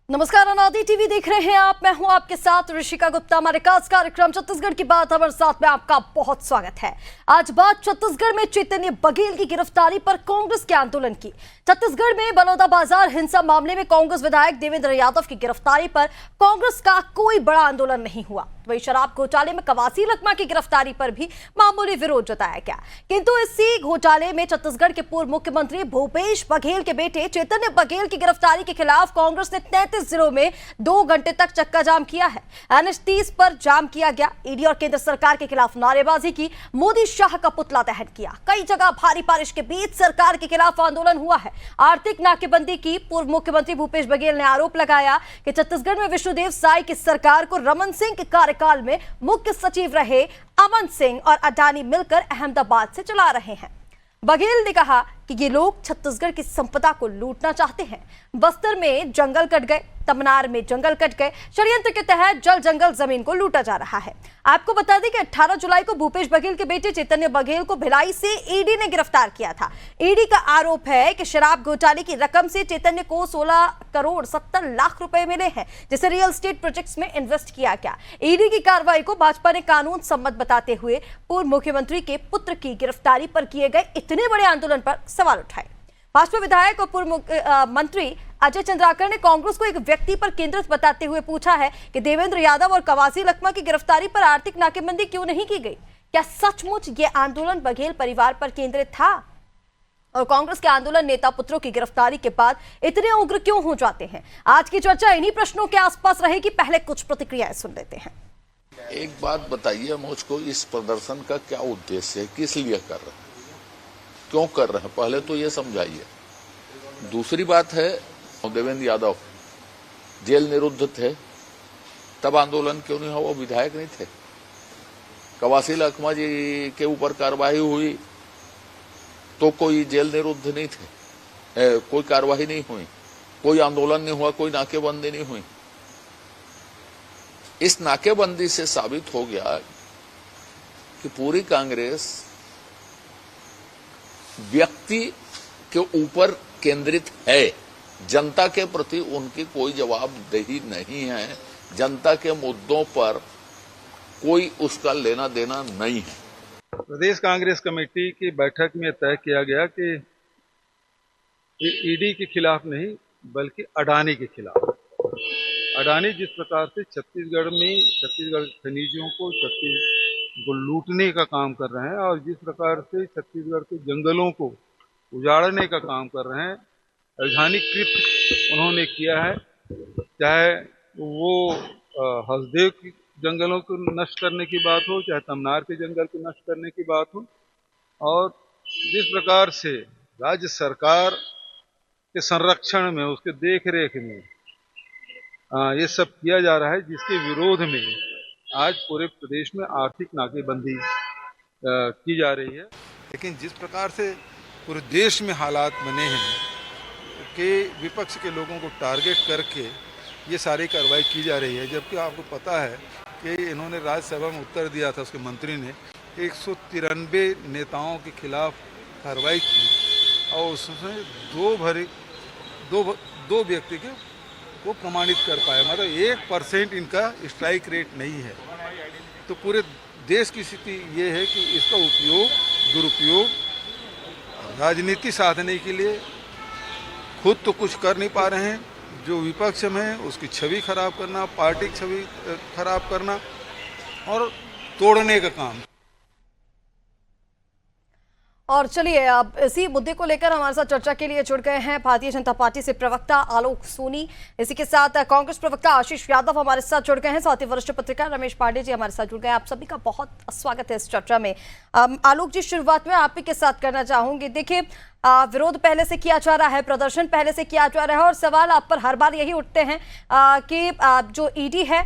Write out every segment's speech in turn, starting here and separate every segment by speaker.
Speaker 1: नमस्कार, अनादि टीवी देख रहे हैं आप। मैं हूं आपके साथ ऋषिका गुप्ता। हमारे खास कार्यक्रम छत्तीसगढ़ की बात हमारे साथ में आपका बहुत स्वागत है। आज बात छत्तीसगढ़ में चैतन्य बघेल की गिरफ्तारी पर कांग्रेस के आंदोलन की। छत्तीसगढ़ में बलौदाबाजार हिंसा मामले में कांग्रेस विधायक देवेंद्र यादव की गिरफ्तारी पर कांग्रेस का कोई बड़ा आंदोलन नहीं हुआ। वही शराब घोटाले में कवासी लखमा की गिरफ्तारी पर भी मामूली विरोध जताया गया, किंतु इसी घोटाले में छत्तीसगढ़ के पूर्व मुख्यमंत्री भूपेश बघेल के बेटे चैतन्य बघेल की गिरफ्तारी के खिलाफ कांग्रेस ने 33 जिलों में 2 घंटे तक चक्का जाम किया है। NH 30 पर जाम किया गया। ईडी और केंद्र सरकार के खिलाफ नारेबाजी की। मोदी शाह का पुतला दहन किया। कई जगह भारी बारिश के बीच सरकार के खिलाफ आंदोलन हुआ है। आर्थिक नाकेबंदी की। पूर्व मुख्यमंत्री भूपेश बघेल ने आरोप लगाया कि छत्तीसगढ़ में विष्णुदेव साय की सरकार को रमन सिंह के कार्यकाल में मुख्य सचिव रहे अमन सिंह और अडानी मिलकर अहमदाबाद से चला रहे हैं। बघेल ने कहा कि ये लोग छत्तीसगढ़ की संपदा को लूटना चाहते हैं। बस्तर में जंगल कट गए, तमनार में जंगल कट गए। षड्यंत्र के तहत जल जंगल जमीन को लूटा जा रहा है। आपको बता दें कि 18 जुलाई को भूपेश बघेल के बेटे चैतन्य बघेल को भिलाई से ईडी ने गिरफ्तार किया था। ईडी का आरोप है कि शराब घोटाले की रकम से चैतन्य को 16 करोड़ 70 लाख रुपए मिले हैं, जिसे रियल एस्टेट प्रोजेक्ट्स में इन्वेस्ट किया गया। ईडी की कार्रवाई को भाजपा ने कानून सम्मत बताते हुए पूर्व मुख्यमंत्री के पुत्र की गिरफ्तारी पर किए गए इतने बड़े आंदोलन पर सवाल उठाए। भाजपा विधायक और पूर्व मंत्री अजय चंद्राकर ने कांग्रेस को एक व्यक्ति पर केंद्रित बताते हुए पूछा है कि देवेंद्र यादव और कवासी लखमा की गिरफ्तारी पर आर्थिक नाकेबंदी क्यों नहीं की गई? क्या सचमुच ये आंदोलन बघेल परिवार पर केंद्रित था? और कांग्रेस के आंदोलन नेता पुत्रों की गिरफ्तारी के बाद इतने उग्र क्यों हो जाते हैं? आज की चर्चा इन्हीं प्रश्नों के आसपास रहेगी। पहले कुछ प्रतिक्रियाएं सुन लेते हैं।
Speaker 2: एक बात बताइए मुझको, इस प्रदर्शन का क्या उद्देश्य है? किस लिए कर रहे हैं? क्यों कर रहे हैं? पहले तो ये समझाइए। दूसरी बात है, देवेंद्र यादव जेल निरुद्ध थे, तब आंदोलन क्यों नहीं हुआ? वो विधायक नहीं थे। कवासी लखमा जी के ऊपर कार्रवाई हुई तो कोई जेल निरुद्ध नहीं थे, कोई कार्रवाई नहीं हुई, कोई आंदोलन नहीं हुआ, कोई नाकेबंदी नहीं हुई। इस नाकेबंदी से साबित हो गया कि पूरी कांग्रेस व्यक्ति के ऊपर केंद्रित है। जनता के प्रति उनकी कोई जवाबदेही नहीं है। जनता के मुद्दों पर कोई उसका लेना देना नहीं है।
Speaker 3: प्रदेश कांग्रेस कमेटी की बैठक में तय किया गया कि ईडी के खिलाफ नहीं बल्कि अडानी के खिलाफ। अडानी जिस प्रकार से छत्तीसगढ़ खनिजों को लूटने का काम कर रहे हैं और जिस प्रकार से छत्तीसगढ़ के जंगलों को उजाड़ने का काम कर रहे हैं, राजधानीकृत उन्होंने किया है। चाहे वो हसदेव की जंगलों को नष्ट करने की बात हो, चाहे तमनार के जंगल को नष्ट करने की बात हो, और जिस प्रकार से राज्य सरकार के संरक्षण में, उसके देखरेख में ये सब किया जा रहा है, जिसके विरोध में आज पूरे प्रदेश में आर्थिक नाकेबंदी की जा रही है।
Speaker 4: लेकिन जिस प्रकार से पूरे देश में हालात बने हैं कि विपक्ष के लोगों को टारगेट करके ये सारी कार्रवाई की जा रही है, जबकि आपको पता है कि इन्होंने राज्यसभा में उत्तर दिया था, उसके मंत्री ने 193 नेताओं के खिलाफ कार्रवाई की और उसमें दो व्यक्ति को प्रमाणित कर पाया। मतलब 1% इनका स्ट्राइक रेट नहीं है। तो पूरे देश की स्थिति ये है कि इसका दुरुपयोग राजनीति साधने के लिए खुद तो कुछ कर नहीं पा रहे हैं, जो विपक्ष में है उसकी छवि खराब करना, पार्टी की छवि खराब करना और तोड़ने का काम।
Speaker 1: और चलिए, अब इसी मुद्दे को लेकर हमारे साथ चर्चा के लिए जुड़ गए हैं भारतीय जनता पार्टी से प्रवक्ता आलोक सोनी। इसी के साथ कांग्रेस प्रवक्ता आशीष यादव हमारे साथ जुड़ गए हैं। साथ ही वरिष्ठ पत्रकार रमेश पांडे जी हमारे साथ जुड़ गए हैं। आप सभी का बहुत स्वागत है इस चर्चा में। आलोक जी, शुरुआत में आप ही के साथ करना चाहूंगी। देखिए, विरोध पहले से किया जा रहा है, प्रदर्शन पहले से किया जा रहा है और सवाल आप पर हर बार यही उठते हैं कि जो ईडी है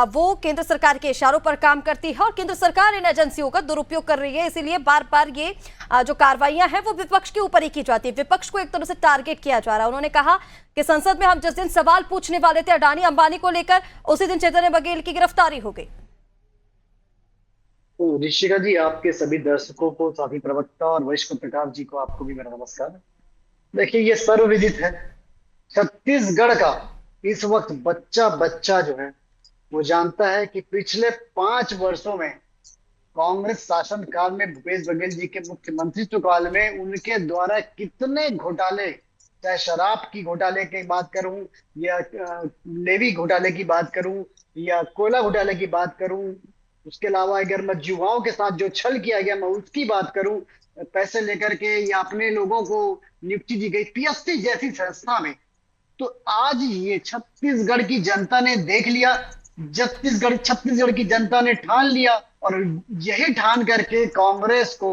Speaker 1: वो केंद्र सरकार के इशारों पर काम करती है और केंद्र सरकार इन एजेंसियों का दुरुपयोग कर रही है। इसीलिए बार बार ये जो कार्रवाइयां हैं वो विपक्ष के ऊपर ही की जाती है। विपक्ष को एक तरह से टारगेट किया जा रहा है। उन्होंने कहा कि संसद में हम जिस दिन सवाल पूछने वाले थे अडानी अंबानी को लेकर, उसी दिन चैतन्य बघेल की गिरफ्तारी हो गई।
Speaker 5: तो ऋषिका जी, आपके सभी दर्शकों को, साथ ही प्रवक्ता और वरिष्ठ पत्रकार जी को, आपको भी मेरा नमस्कार। देखिए, ये सर्वविदित है, छत्तीसगढ़ का इस वक्त बच्चा बच्चा जो है वो जानता है कि पिछले 5 वर्षों में कांग्रेस शासन काल में भूपेश बघेल जी के मुख्यमंत्रित्व काल में उनके द्वारा कितने घोटाले, चाहे शराब की घोटाले की बात करूं या लेवी घोटाले की बात करूं या कोयला घोटाले की बात करूं, उसके अलावा अगर मैं युवाओं के साथ जो छल किया गया मैं उसकी बात करूं, पैसे लेकर के या अपने लोगों को नियुक्ति दी गई पीएससी जैसी संस्था में, तो आज ये छत्तीसगढ़ की जनता ने देख लिया, छत्तीसगढ़ की जनता ने ठान लिया और यही ठान करके कांग्रेस को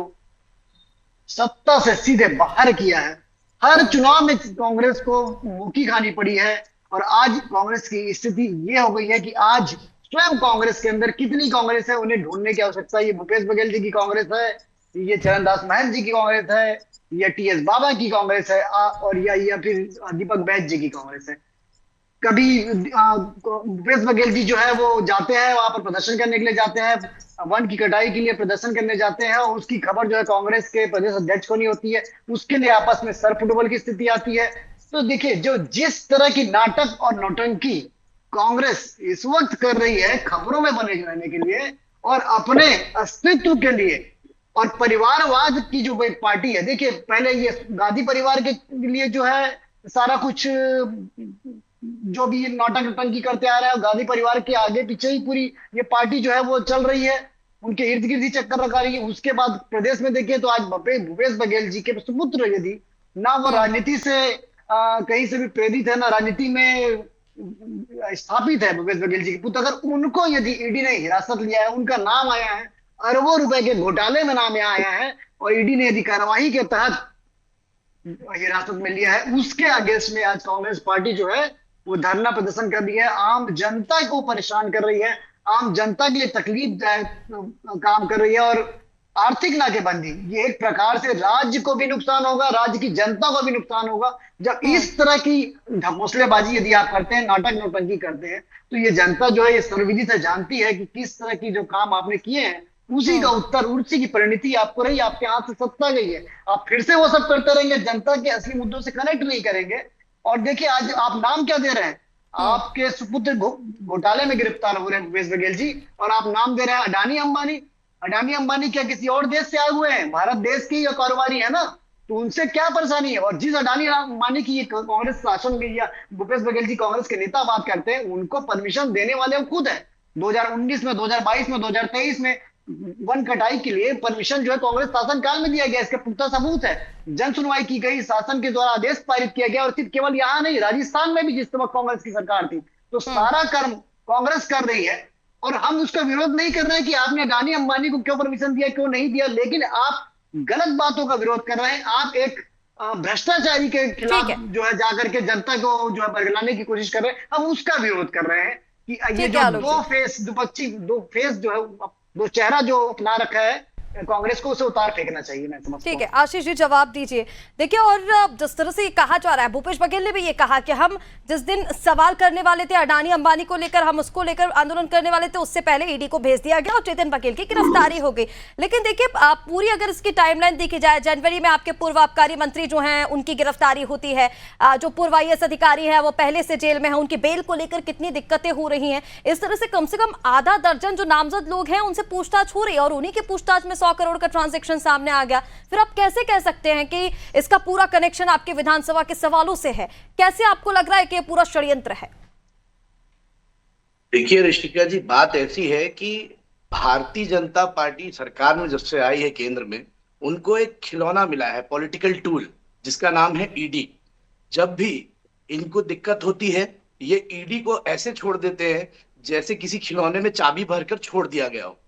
Speaker 5: सत्ता से सीधे बाहर किया है। हर चुनाव में कांग्रेस को मुक्की खानी पड़ी है और आज कांग्रेस की स्थिति ये हो गई है कि आज स्वयं कांग्रेस के अंदर कितनी कांग्रेस है उन्हें ढूंढने की आवश्यकता है। ये भूपेश बघेल जी की कांग्रेस है, ये चरणदास महंत जी की कांग्रेस है, या टीएस बाबा की कांग्रेस है और या फिर दीपक बैज जी की कांग्रेस है। कभी भूपेश बघेल जी जो है वो जाते हैं वहां पर प्रदर्शन करने के लिए जाते हैं, वन की कटाई के लिए प्रदर्शन करने जाते हैं और उसकी खबर जो है कांग्रेस के प्रदेश अध्यक्ष को नहीं होती है, उसके लिए आपस में सर फुटबॉल की स्थिति आती है। तो देखिए जो जिस तरह की नाटक और नौटंकी कांग्रेस इस वक्त कर रही है खबरों में बने रहने के लिए और अपने अस्तित्व के लिए और परिवारवाद की जो पार्टी है, देखिए पहले ये गांधी परिवार के लिए जो है सारा कुछ जो भी नाटक नौटंकी करते आ रहे हैं, गांधी परिवार के आगे पीछे ही पूरी ये पार्टी जो है वो चल रही है, उनके इर्द गिर्द ही चक्कर लगा रही है। उसके बाद प्रदेश में देखिए तो आज भूपेश बघेल जी के सुपुत्र यदि ना वो राजनीति से कहीं से भी प्रेरित है ना राजनीति में स्थापित है भूपेश बघेल जी के पुत्र, अगर उनको यदि ईडी ने हिरासत लिया है, उनका नाम आया है, अरबों रुपए के घोटाले में नाम आया है और ईडी ने यदि कार्रवाई के तहत हिरासत में लिया है, उसके अगेंस्ट में आज कांग्रेस पार्टी जो है वो धरना प्रदर्शन कर रही है, आम जनता को परेशान कर रही है, आम जनता के लिए तकलीफ काम कर रही है और आर्थिक नाकेबंदी, ये एक प्रकार से राज्य को भी नुकसान होगा, राज्य की जनता को भी नुकसान होगा। जब इस तरह की ढकोसलेबाजी यदि आप करते हैं, नाटक नौटंकी करते हैं, तो ये जनता जो है ये सर्वविदित है, जानती है कि किस तरह की जो काम आपने किए हैं उसी का उत्तर, उसी की परिणति आपको रही, आपके हाथ से सत्ता गई है। आप फिर से वो सब करते रहेंगे, जनता के असली मुद्दों से कनेक्ट नहीं करेंगे। और देखिए आज आप नाम क्या दे रहे हैं, आपके सुपुत्र घोटाले में गिरफ्तार हो रहे हैं भूपेश बघेल जी, और आप नाम दे रहे हैं अडानी अंबानी। अडानी अंबानी क्या किसी और देश से आए हुए हैं? भारत देश की ये कारोबारी है ना, तो उनसे क्या परेशानी है? और जिस अडानी अंबानी की कांग्रेस शासन में या भूपेश बघेल जी कांग्रेस के नेता बात करते हैं, उनको परमिशन देने वाले वो खुद है। 2019 में, 2022 में, 2023 में वन कटाई के लिए परमिशन जो है कांग्रेस शासन काल में दिया गया, इसके पुख्ता सबूत है। जन सुनवाई की गई, शासन के द्वारा आदेश पारित किया गया, और सिर्फ केवल यहाँ नहीं, राजस्थान में भी जिस वक्त कांग्रेस की सरकार थी, तो सारा कर्म कांग्रेस कर रही है और हम उसका विरोध नहीं कर रहे हैं कि आपने अडानी अंबानी को क्यों परमिशन दिया, क्यों नहीं दिया, लेकिन आप गलत बातों का विरोध कर रहे हैं। आप एक भ्रष्टाचारी के खिलाफ जो है जाकर के जनता को जो है बरगलाने की कोशिश कर रहे हैं, हम उसका विरोध कर रहे हैं कि ये जो दो फेस जो है, दो चेहरा जो अपना रखा है कांग्रेस को, उसे उतार फेंकना चाहिए, मैं समझता हूं।
Speaker 1: ठीक है आशीष जी, जवाब दीजिए। देखिए, और जिस तरह से ये कहा जा रहा है, भूपेश बघेल ने भी ये कहा कि हम जिस दिन सवाल करने वाले थे अडानी अंबानी को लेकर, हम उसको लेकर आंदोलन करने वाले थे, उससे पहले ईडी को भेज दिया गया और चेतन बघेल की गिरफ्तारी हो गई। लेकिन देखिए पूरी अगर इसकी टाइमलाइन देखी जाए, जनवरी में आपके पूर्व आबकारी मंत्री जो हैं उनकी गिरफ्तारी होती है, जो पूर्व IAS अधिकारी है वो पहले से जेल में है, उनकी बेल को लेकर कितनी दिक्कतें हो रही हैं। इस तरह से कम आधा दर्जन जो नामजद लोग हैं उनसे पूछताछ हो रही है और उन्हीं की पूछताछ में 100 करोड़ का ट्रांजैक्शन सामने आ गया। फिर आप कैसे कह सकते हैं कि इसका पूरा कनेक्शन आपके विधानसभा के सवालों से है? कैसे आपको लग रहा है कि यह पूरा षड्यंत्र है?
Speaker 6: देखिए ऋषिका जी, बात ऐसी है कि भारतीय जनता पार्टी सरकार में जब से आई है केंद्र में, उनको एक खिलौना मिला है, पॉलिटिकल टूल, जिसका नाम है ईडी। जब भी इनको दिक्कत होती है, ये ईडी को ऐसे छोड़ देते हैं जैसे किसी खिलौने में चाबी भरकर छोड़ दिया गया हो।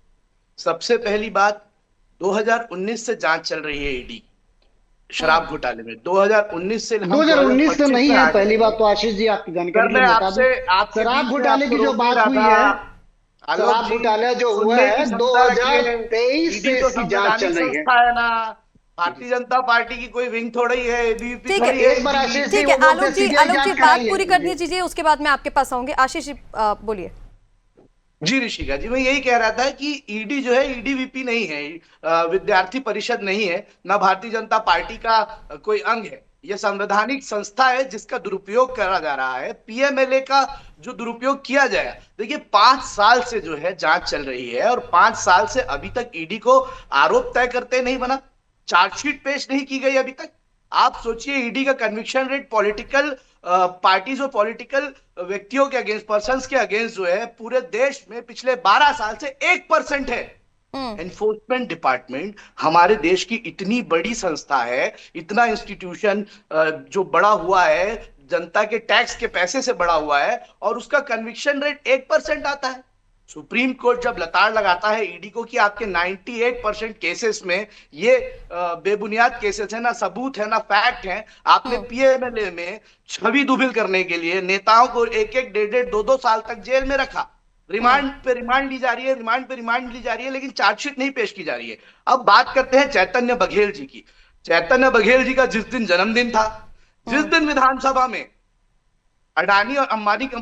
Speaker 6: सबसे पहली बात, 2019 से जांच चल रही है ईडी शराब घोटाले में। 2019 से
Speaker 5: 2019 से नहीं है। पहली बात तो आशीष जी आपकी जानकारी में बता दूं, शराब घोटाले की जो बात हुई है, शराब घोटाला जो हुआ है 2023 से इसकी जांच चल रही है
Speaker 6: ना। भारतीय जनता पार्टी की कोई विंग थोड़ी है, एबीवीपी।
Speaker 1: ठीक है, एक बार आशीष जी, आलोक जी बात पूरी कर दीजिए, उसके बाद मैं आपके पास आऊंगी। आशीष जी बोलिए।
Speaker 6: जी ऋषिका जी, मैं यही कह रहा था कि ईडी जो है ईडीवीपी नहीं है, विद्यार्थी परिषद नहीं है, ना भारतीय जनता पार्टी का कोई अंग है। यह संवैधानिक संस्था है जिसका दुरुपयोग करा जा रहा है। पीएमएलए का जो दुरुपयोग किया जाएगा, देखिए 5 साल से जो है जांच चल रही है और 5 साल से अभी तक ईडी को आरोप तय करते नहीं बना, चार्जशीट पेश नहीं की गई अभी तक। आप सोचिए ईडी का कन्विक्शन रेट पॉलिटिकल पार्टीज और पॉलिटिकल व्यक्तियों के अगेंस्ट, पर्संस के अगेंस्ट जो है पूरे देश में पिछले 12 साल से 1% है। एनफोर्समेंट डिपार्टमेंट हमारे देश की इतनी बड़ी संस्था है, इतना इंस्टीट्यूशन जो बड़ा हुआ है, जनता के टैक्स के पैसे से बड़ा हुआ है, और उसका कन्विक्शन रेट 1% आता है। सुप्रीम कोर्ट जब लताड़ लगाता है ईडी को कि आपके 98% केसेस में ये बेबुनियाद केसेस है, ना सबूत है ना फैक्ट है, आपने पीएमएलए में छवि दुबिल करने के लिए नेताओं को 1-1, 1.5, 2-2 साल तक जेल में रखा, रिमांड पे रिमांड ली जा रही है, रिमांड पे रिमांड ली जा रही है, लेकिन चार्जशीट नहीं पेश की जा रही है। अब बात करते हैं चैतन्य बघेल जी की। चैतन्य बघेल जी का जिस दिन जन्मदिन था, जिस दिन विधानसभा में अडानी और अंबानी के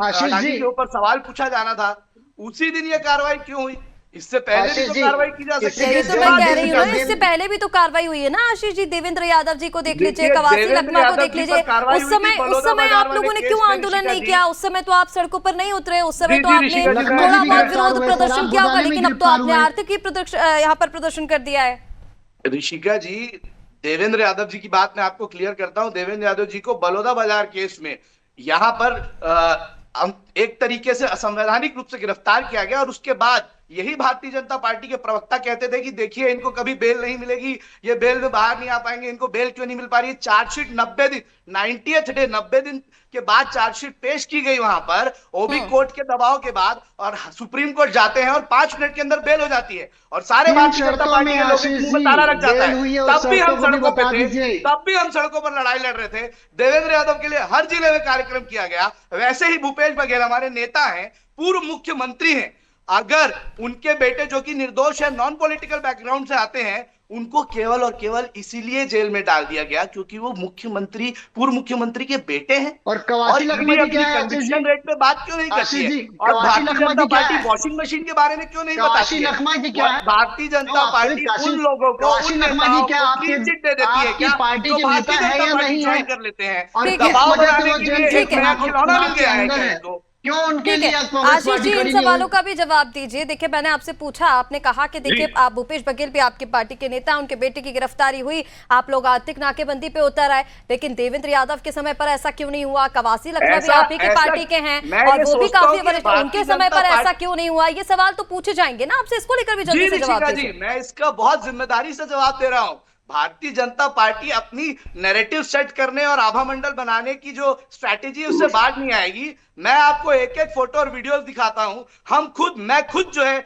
Speaker 6: ऊपर सवाल पूछा जाना था, उसी दिन ये कार्रवाई क्यों हुई? इससे पहले भी तो कार्रवाई की जा सकती है।
Speaker 1: तो मैं कह रही हूँ, इससे पहले भी तो कार्रवाई हुई है ना आशीष जी। देवेंद्र यादव जी को देख लीजिए, कवासी लखमा को देख लीजिए। उस समय आप लोगों ने क्यों आंदोलन नहीं किया? उस समय तो आप सड़कों पर नहीं उतरे, उस समय तो आपने थोड़ा बहुत विरोध प्रदर्शन किया होगा, लेकिन अब तो आपने आर्थिक यहाँ पर प्रदर्शन कर दिया है।
Speaker 6: ऋषिका जी, देवेंद्र यादव जी की बात मैं आपको क्लियर करता हूं। देवेंद्र यादव जी को बलौदा बाजार केस में यहां पर एक तरीके से असंवैधानिक रूप से गिरफ्तार किया गया, और उसके बाद यही भारतीय जनता पार्टी के प्रवक्ता कहते थे कि देखिए इनको कभी बेल नहीं मिलेगी, ये बेल में बाहर नहीं आ पाएंगे, इनको बेल क्यों नहीं मिल पा रही है। चार्जशीट 90 दिन 90th डे 90 दिन के बाद चार्जशीट पेश की गई वहां पर, वो भी कोर्ट के दबाव के बाद, और सुप्रीम कोर्ट जाते हैं और 5 मिनट के अंदर बेल हो जाती है, और सारे भारतीय जनता पार्टी के लोग मुंह में ताला रख जाता है। तब भी हम सड़कों पे थे, तब भी हम सड़कों पर लड़ाई लड़ रहे थे। देवेंद्र यादव के लिए हर जिले में कार्यक्रम किया गया। वैसे ही भूपेश बघेल हमारे नेता हैं, पूर्व मुख्यमंत्री हैं, अगर उनके बेटे जो कि निर्दोष है, नॉन पॉलिटिकल बैकग्राउंड से आते हैं, उनको केवल और केवल इसीलिए जेल में डाल दिया गया क्योंकि वो मुख्यमंत्री, पूर्व मुख्यमंत्री के बेटे हैं।
Speaker 5: और कवासी लखमा जी क्या है?
Speaker 6: कन्विक्शन रेट पे बात क्यों नहीं करती है? और Bharatiya Janata party washing machine के बारे में क्यों नहीं बताती है?
Speaker 5: लखमा जी क्या है?
Speaker 6: भारतीय जनता पार्टी उन लोगों को, उन नेताओं को क्लीन चिट दे देती है क्या जो भारतीय जनता पार्टी ज्वाइन कर लेते हैं? दबाव बनाने के लिए एक नया खिलौना मिल गया है क्या इनको?
Speaker 5: क्यों उनके लिए
Speaker 1: आशीष जी इन सवालों का भी जवाब दीजिए। देखिए, मैंने आपसे पूछा, आपने कहा कि देखिए आप भूपेश बघेल भी आपकी पार्टी के नेता, उनके बेटे की गिरफ्तारी हुई, आप लोग आर्थिक नाकेबंदी पे उतर आए, लेकिन देवेंद्र यादव के समय पर ऐसा क्यों नहीं हुआ? कवासी लखमा भी आप ही की पार्टी के हैं और वो भी काफी वरिष्ठ, उनके समय पर ऐसा क्यों नहीं हुआ? ये सवाल तो पूछे जाएंगे ना आपसे, इसको लेकर भी जल्दी से जवाब दीजिए।
Speaker 6: मैं इसका बहुत जिम्मेदारी से जवाब दे रहा हूँ। भारतीय जनता पार्टी अपनी नैरेटिव सेट करने और आभा मंडल बनाने की जो स्ट्रैटेजी उससे बाहर नहीं आएगी। मैं आपको एक एक फोटो और वीडियोस दिखाता हूं। मैं खुद जो है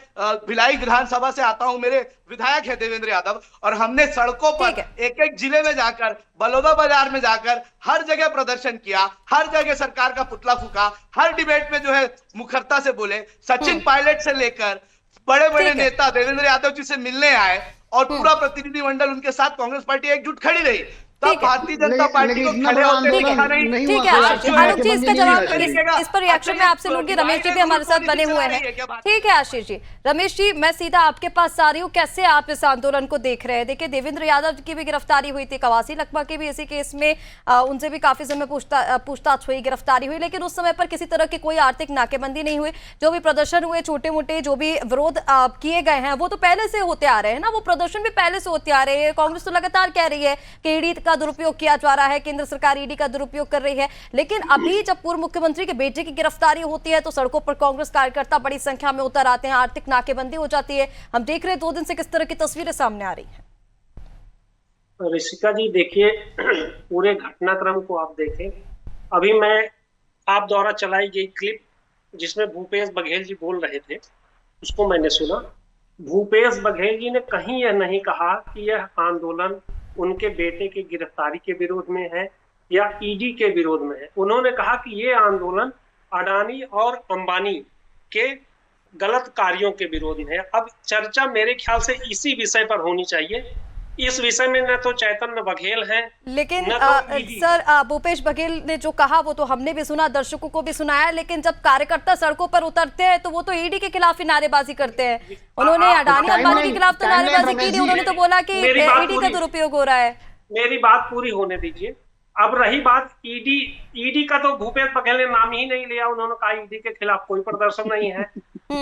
Speaker 6: भिलाई विधानसभा से आता हूं, मेरे विधायक है देवेंद्र यादव, और हमने सड़कों पर एक एक जिले में जाकर, बलौदा बाजार में जाकर हर जगह प्रदर्शन किया, हर जगह सरकार का पुतला फूका, हर डिबेट में जो है मुखरता से बोले। सचिन पायलट से लेकर बड़े बड़े नेता देवेंद्र यादव जी से मिलने आए और पूरा प्रतिनिधिमंडल उनके साथ कांग्रेस पार्टी एकजुट खड़ी रही। तब भारतीय जनता पार्टी को खड़े होते देखा नहीं।
Speaker 1: ठीक है आलोक जी, इसका जवाब इस पर रिएक्शन में आपसे लूंगी। रमेश जी भी हमारे साथ बने हुए हैं। ठीक है आशीष जी। रमेश जी, मैं सीधा आपके पास आ रही हूँ, कैसे आप इस आंदोलन को देख रहे हैं? देखिए, देवेंद्र यादव की भी गिरफ्तारी हुई थी, कवासी लखमा की भी इसी केस में उनसे भी काफी समय पूछताछ हुई, गिरफ्तारी हुई, लेकिन उस समय पर किसी तरह की कोई आर्थिक नाकेबंदी नहीं हुई। जो भी प्रदर्शन हुए, छोटे मोटे जो भी विरोध किए गए हैं, वो तो पहले से होते आ रहे हैं ना, वो प्रदर्शन भी पहले से होते आ रहे हैं। कांग्रेस तो लगातार कह रही है कि ईडी का दुरुपयोग किया जा रहा है, केंद्र सरकार ईडी का दुरुपयोग कर रही है, लेकिन अभी जब पूर्व मुख्यमंत्री के बेटे की गिरफ्तारी होती है तो सड़कों पर कांग्रेस कार्यकर्ता बड़ी संख्या में उतर आते हैं, आर्थिक नाकेबंदी हो जाती है। हम देख रहे हैं 2 दिन से किस तरह की तस्वीरें सामने आ रही हैं।
Speaker 7: ऋषिका जी, देखिए पूरे घटनाक्रम को आप देखें। अभी मैं आप द्वारा चलाई गई क्लिप जिसमें भूपेश बघेल जी बोल रहे थे, उसको मैंने सुना। भूपेश बघेल जी ने कहीं यह नहीं कहा कि यह आंदोलन उनके बेटे की गिरफ्तारी के विरोध में है या ईडी के विरोध में है। उन्होंने कहा कि ये आंदोलन अडानी और अंबानी के गलत कार्यों के विरोध में है। अब चर्चा मेरे ख्याल से इसी विषय पर होनी चाहिए। इस विषय में न तो चैतन्य बघेल है,
Speaker 1: लेकिन सर भूपेश बघेल ने जो कहा वो तो हमने भी सुना, दर्शकों को भी सुनाया, लेकिन जब कार्यकर्ता सड़कों पर उतरते हैं तो वो तो ईडी के खिलाफ ही नारेबाजी करते हैं। उन्होंने अडानी अंबानी के खिलाफ तो नारेबाजी की नहीं, उन्होंने तो बोला कि ईडी का दुरुपयोग हो रहा है।
Speaker 7: मेरी बात पूरी होने दीजिए। अब रही बात ईडी का, तो भूपेश बघेल ने नाम ही नहीं लिया। उन्होंने कहा ईडी के खिलाफ कोई प्रदर्शन नहीं है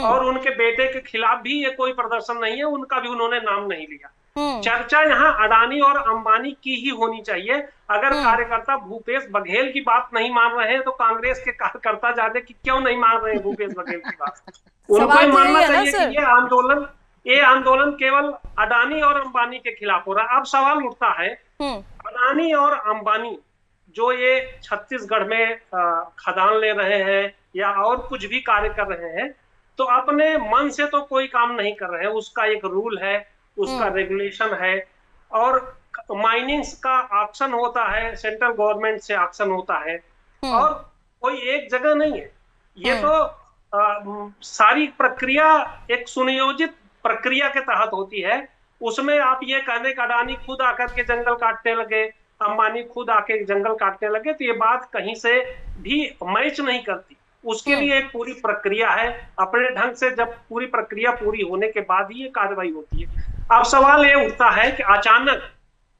Speaker 7: और उनके बेटे के खिलाफ भी ये कोई प्रदर्शन नहीं है, उनका भी उन्होंने नाम नहीं लिया। चर्चा यहाँ अडानी और अंबानी की ही होनी चाहिए। अगर कार्यकर्ता भूपेश बघेल की बात नहीं मान रहे हैं तो कांग्रेस के कार्यकर्ता जाने की क्यों नहीं मान रहे हैं भूपेश बघेल की बात? उनको ही मानना चाहिए कि ये आंदोलन केवल अडानी और अंबानी के खिलाफ हो रहा है। अब सवाल उठता है, अडानी और अंबानी जो ये छत्तीसगढ़ में खदान ले रहे हैं या और कुछ भी कार्य कर रहे हैं, तो अपने मन से तो कोई काम नहीं कर रहे हैं। उसका एक रूल है, उसका रेगुलेशन है, और माइनिंग्स का ऑक्शन होता है, सेंट्रल गवर्नमेंट से ऑक्शन होता है, और कोई एक जगह नहीं है। ये तो सारी प्रक्रिया एक सुनियोजित प्रक्रिया के तहत होती है। उसमें आप ये कहने का अडानी खुद आकर के जंगल काटने लगे, अंबानी खुद आके जंगल काटने लगे, तो ये बात कहीं से भी मैच नहीं करती। उसके लिए एक पूरी प्रक्रिया है। अपने ढंग से जब पूरी प्रक्रिया पूरी होने के बाद ही ये कार्रवाई होती है। अब सवाल ये उठता है कि अचानक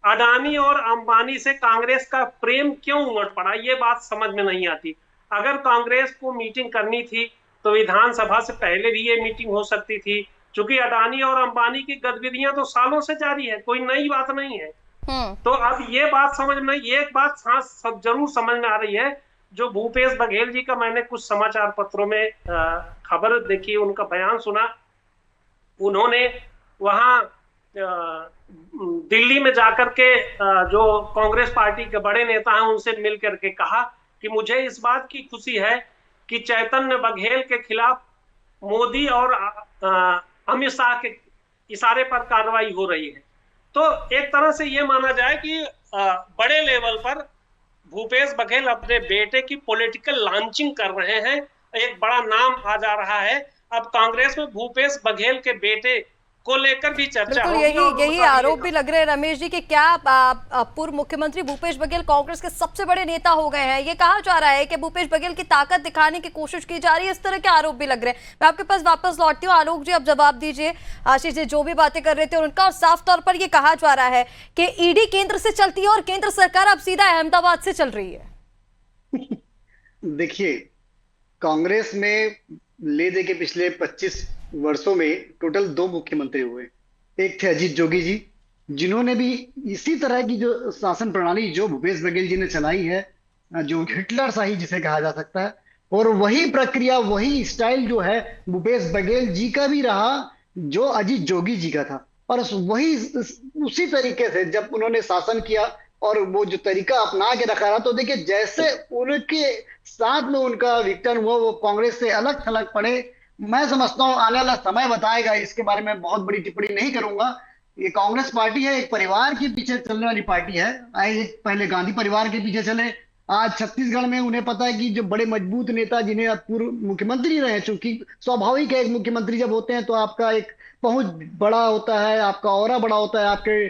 Speaker 7: अडानी और अंबानी से कांग्रेस का प्रेम क्यों उमड़ पड़ा? ये बात समझ में नहीं आती। अगर कांग्रेस को मीटिंग करनी थी तो विधानसभा से पहले भी ये मीटिंग हो सकती थी, क्योंकि अडानी और अंबानी की गतिविधियां तो सालों से जारी है, कोई नई बात नहीं है। तो अब ये बात समझ में, एक बात सब जरूर समझ में आ रही है, जो भूपेश बघेल जी का मैंने कुछ समाचार पत्रों में खबर देखी, उनका बयान सुना। उन्होंने वहां दिल्ली में जाकर के जो कांग्रेस पार्टी के बड़े नेता हैं उनसे मिल करके कहा कि मुझे इस बात की खुशी है कि चैतन्य बघेल के खिलाफ मोदी और अमित शाह के इशारे पर कार्रवाई हो रही है। तो एक तरह से ये माना जाए कि बड़े लेवल पर भूपेश बघेल अपने बेटे की पॉलिटिकल लॉन्चिंग कर रहे हैं। एक बड़ा नाम आ जा रहा है। अब कांग्रेस में भूपेश बघेल के बेटे को लेकर भी चर्चा होगी।
Speaker 1: यही आरोप भी लग रहे हैं रमेश जी कि क्या पूर्व मुख्यमंत्री भूपेश बघेल कांग्रेस के सबसे बड़े नेता हो गए हैं? ये कहा जा रहा है कि भूपेश बघेल की ताकत दिखाने की कोशिश की जा रही है। इस तरह के आरोप भी लग रहे हैं। मैं आपके पास वापस लौटती हूँ। आलोक जी, अब जवाब दीजिए। आशीष जी जो भी बातें कर रहे थे उनका, और साफ तौर पर यह कहा जा रहा है कि ईडी केंद्र से चलती है और केंद्र सरकार अब सीधा अहमदाबाद से चल रही है।
Speaker 5: देखिए, कांग्रेस में ले दे के पिछले 25 वर्षों में टोटल 2 मुख्यमंत्री हुए। एक थे अजीत जोगी जी, जिन्होंने भी इसी तरह की जो शासन प्रणाली जो भूपेश बघेल जी ने चलाई है, जो हिटलर शाही जिसे कहा जा सकता है, और वही प्रक्रिया वही स्टाइल जो है भूपेश बघेल जी का भी रहा जो अजीत जोगी जी का था। और उसी तरीके से जब उन्होंने शासन किया और वो जो तरीका अपना के रखा रहा, तो देखिए जैसे उनके साथ में उनका विघटन हुआ, वो कांग्रेस से अलग थलग पड़े। मैं समझता हूँ आने वाला समय बताएगा, इसके बारे में बहुत बड़ी टिप्पणी नहीं करूंगा। ये कांग्रेस पार्टी है, एक परिवार के पीछे चलने वाली पार्टी है। पहले गांधी परिवार के पीछे चले, आज छत्तीसगढ़ में उन्हें पता है कि जो बड़े मजबूत नेता जिन्हें पूर्व मुख्यमंत्री रहे, चूंकि स्वाभाविक है एक मुख्यमंत्री जब होते हैं तो आपका एक पहुंच बड़ा होता है, आपका ऑरा बड़ा होता है, आपके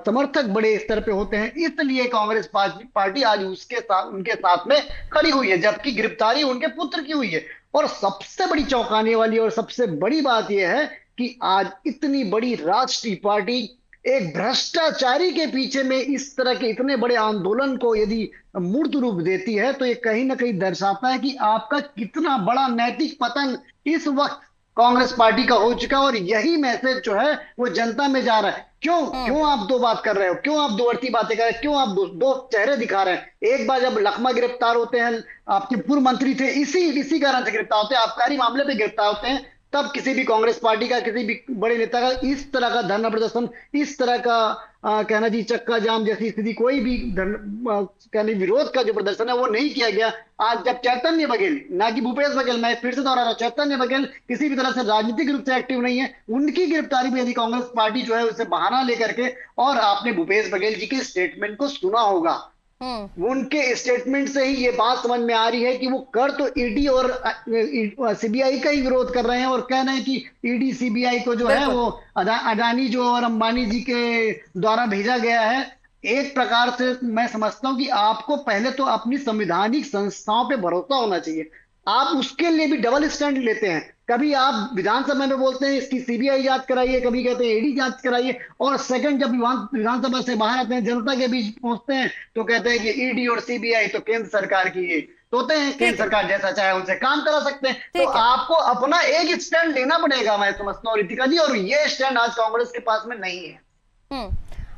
Speaker 5: समर्थक बड़े स्तर पे होते हैं, इसलिए कांग्रेस पार्टी आज उनके साथ में खड़ी हुई है, जबकि गिरफ्तारी उनके पुत्र की हुई है। और सबसे बड़ी चौंकाने वाली और सबसे बड़ी बात यह है कि आज इतनी बड़ी राष्ट्रीय पार्टी एक भ्रष्टाचारी के पीछे में इस तरह के इतने बड़े आंदोलन को यदि मूर्त रूप देती है, तो ये कहीं ना कहीं दर्शाता है कि आपका कितना बड़ा नैतिक पतन इस वक्त कांग्रेस पार्टी का हो चुका है। और यही मैसेज जो है वो जनता में जा रहा है। क्यों आप 2 बात कर रहे हो? क्यों आप 2 अर्थी बातें कर रहे हो? क्यों आप दो चेहरे दिखा रहे हैं? एक बार जब लखमा गिरफ्तार होते हैं, आपके पूर्व मंत्री थे, इसी कारण से गिरफ्तार होते हैं, आबकारी मामले पे गिरफ्तार होते हैं, तब किसी भी कांग्रेस पार्टी का, किसी भी बड़े नेता का इस तरह का धरना प्रदर्शन, इस तरह का कहना जी चक्का जाम जैसी स्थिति, कोई भी कहने विरोध का जो प्रदर्शन है वो नहीं किया गया। आज जब चैतन्य बघेल, ना कि भूपेश बघेल, मैं फिर से दोहरा रहा हूं, चैतन्य बघेल किसी भी तरह से राजनीतिक रूप से एक्टिव नहीं है, उनकी गिरफ्तारी में यदि कांग्रेस पार्टी जो है उसे बहाना लेकर के, और आपने भूपेश बघेल जी के स्टेटमेंट को सुना होगा, उनके स्टेटमेंट से ही ये बात समझ में आ रही है कि वो कर तो ईडी और सीबीआई का ही विरोध कर रहे हैं, और कह रहे हैं कि ईडी सीबीआई को जो है वो अडानी जो और अंबानी जी के द्वारा भेजा गया है। एक प्रकार से मैं समझता हूं कि आपको पहले तो अपनी संवैधानिक संस्थाओं पे भरोसा होना चाहिए। आप उसके लिए भी डबल स्टैंड लेते हैं। कभी आप विधानसभा में बोलते हैं इसकी सीबीआई जांच कराइए, कभी कहते हैं ईडी जांच कराइए, और सेकंड जब विधानसभा से बाहर आते हैं, जनता के बीच पहुंचते हैं, तो कहते हैं कि ईडी और सीबीआई तो केंद्र सरकार की ये होते हैं, केंद्र सरकार जैसा चाहे उनसे काम करा सकते हैं। तो आपको अपना एक स्टैंड लेना पड़ेगा, मैं समझता हूँ रितिका जी, और ये स्टैंड आज कांग्रेस के पास में नहीं है।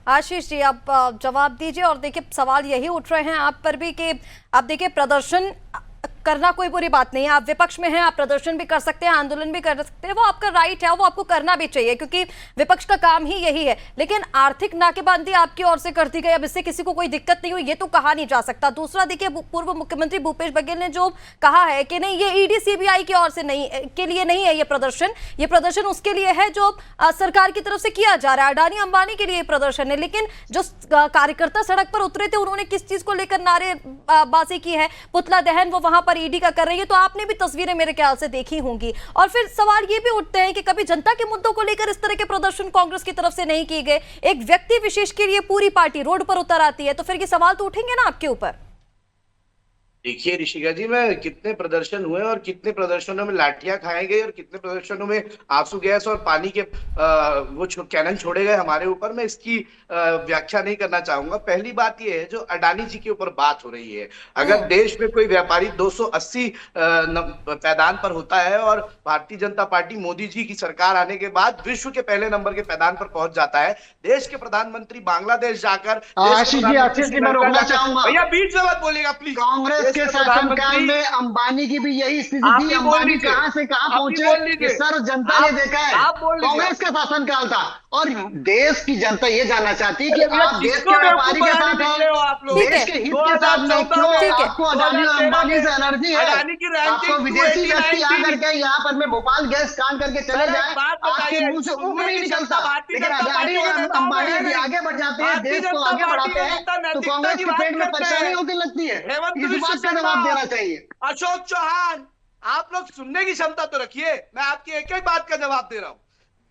Speaker 1: आशीष जी, आप जवाब दीजिए। और देखिए, सवाल यही उठ रहे हैं आप पर भी कि आप देखिए, प्रदर्शन करना कोई बुरी बात नहीं है, आप विपक्ष में हैं, आप प्रदर्शन भी कर सकते हैं, आंदोलन भी कर सकते हैं, वो आपका राइट है, वो आपको करना भी चाहिए क्योंकि विपक्ष का काम ही यही है। लेकिन आर्थिक नाकेबंदी आपकी ओर से कर दी गई, अब इससे किसी को कोई दिक्कत नहीं हुई, ये तो कहा नहीं जा सकता। दूसरा देखिए, पूर्व मुख्यमंत्री भूपेश बघेल ने जो कहा है कि नहीं, ये ईडी सीबीआई की ओर से नहीं, के लिए नहीं है ये प्रदर्शन उसके लिए है जो सरकार की तरफ से किया जा रहा है, अडानी अंबानी के लिए प्रदर्शन है। लेकिन जो कार्यकर्ता सड़क पर उतरे थे, उन्होंने किस चीज को लेकर नारेबाजी की है, पुतला दहन वो वहां पर ईडी का कर रही है, तो आपने भी तस्वीरें मेरे ख्याल से देखी होंगी। और फिर सवाल ये भी उठते हैं कि कभी जनता के मुद्दों को लेकर इस तरह के प्रदर्शन कांग्रेस की तरफ से नहीं किए गए, एक व्यक्ति विशेष के लिए पूरी पार्टी रोड पर उतर आती है, तो फिर ये सवाल तो उठेंगे ना आपके ऊपर।
Speaker 6: देखिए ऋषिका जी, मैं कितने प्रदर्शन हुए और कितने प्रदर्शनों में लाठियां खाई गई और कितने प्रदर्शनों में आंसू गैस और पानी के कैनन छोड़े गए हमारे ऊपर, मैं इसकी व्याख्या नहीं करना चाहूंगा। पहली बात यह है, जो अडानी जी के ऊपर बात हो रही है, अगर देश में कोई व्यापारी 280 पैदान पर होता है और भारतीय जनता पार्टी मोदी जी की सरकार आने के बाद विश्व के पहले नंबर के पैदान पर पहुंच जाता है, देश के प्रधानमंत्री बांग्लादेश जाकर,
Speaker 5: मैं रोकना चाहूंगा
Speaker 6: भैया, बीच में मत बोलिएगा प्लीज।
Speaker 5: कांग्रेस के शासनकाल में अंबानी की भी यही स्थिति थी, अंबानी कहां से कहां पहुंचे सर जनता ने देखा है। कांग्रेस का शासनकाल था और देश की जनता ये जानना चाहती है कि आप देश के व्यापारी के साथ हैं, देश के हित के साथ नहीं। क्यों आपको अडानी और अंबानी से एलर्जी है? आपको विदेशी व्यक्ति आकर के यहाँ पर में भोपाल गैस कांड करके चले जाए, आपके मुंह से ऊपर नहीं निकलता, लेकिन अडानी और अंबानी यदि आगे बढ़ जाते हैं, देश को आगे बढ़ाते हैं, तो कांग्रेस के पेट में परेशानी होती लगती है। इस बात का जवाब देना चाहिए।
Speaker 6: अशोक चौहान, आप लोग सुनने की क्षमता तो रखिए, मैं आपकी एक एक बात का जवाब दे रहा हूं।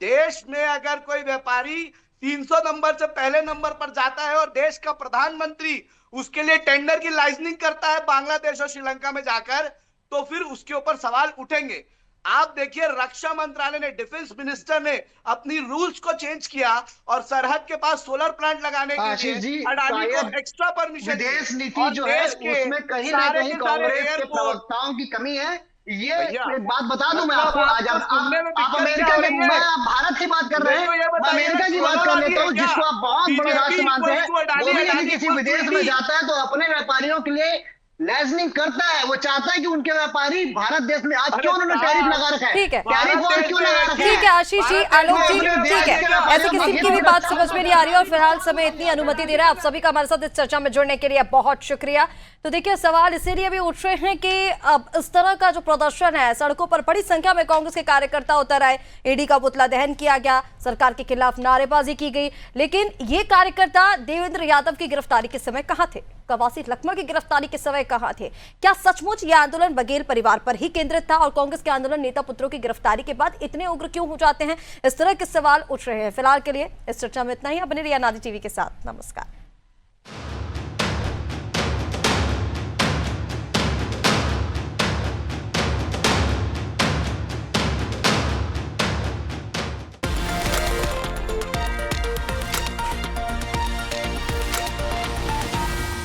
Speaker 6: देश में अगर कोई व्यापारी 300 नंबर से पहले नंबर पर जाता है और देश का प्रधानमंत्री उसके लिए टेंडर की लाइसेंसिंग करता है बांग्लादेश और श्रीलंका में जाकर, तो फिर उसके ऊपर सवाल उठेंगे। आप देखिए, रक्षा मंत्रालय ने, डिफेंस मिनिस्टर ने अपनी रूल्स को चेंज किया और सरहद के पास सोलर प्लांट लगाने के लिए अडानी को एक्स्ट्रा परमिशन।
Speaker 5: विदेश नीति जो है उसमें कहीं ना कहीं कांग्रेस के प्रवक्ताओं की कमी है। ये एक बात बता दूं मैं आपको, आज आप अमेरिका में, मैं भारत की बात कर रहे हैं, मैं अमेरिका की बात कर लेता हूँ, जिसको आप बहुत बड़े राष्ट्र मानते हैं, वो भी यदि किसी विदेश में जाता है तो अपने व्यापारियों के लिए लाइसेंसिंग करता है। वो चाहता है कि उनके व्यापारी भारत देश में, आज क्यों उन्होंने टैरिफ लगा रखा है?
Speaker 1: ठीक है,
Speaker 5: टैरिफ वॉर क्यों लगा रखा है?
Speaker 1: ठीक है आशीष जी, आलोक जी, ठीक है, ऐसे किसी की भी बात समझ में नहीं आ रही है और फिलहाल समय इतनी अनुमति दे रहा है। आप सभी का हमारे साथ इस चर्चा में जुड़ने के लिए बहुत शुक्रिया। तो देखिए, सवाल इसीलिए भी उठ रहे हैं कि अब इस तरह का जो प्रदर्शन है, सड़कों पर बड़ी संख्या में कांग्रेस के कार्यकर्ता उतर आए, ईडी का पुतला दहन किया गया, सरकार के खिलाफ नारेबाजी की गई, लेकिन ये कार्यकर्ता देवेंद्र यादव की गिरफ्तारी के समय कहां थे? कवासी लखमा की गिरफ्तारी के समय कहां थे? क्या सचमुच यह आंदोलन बघेल परिवार पर ही केंद्रित था और कांग्रेस के आंदोलन नेता पुत्रों की गिरफ्तारी के बाद इतने उग्र क्यों हो जाते हैं? इस तरह के सवाल उठ रहे हैं। फिलहाल के लिए इस चर्चा में इतना ही। बने रहिए आजादी टीवी के साथ। नमस्कार।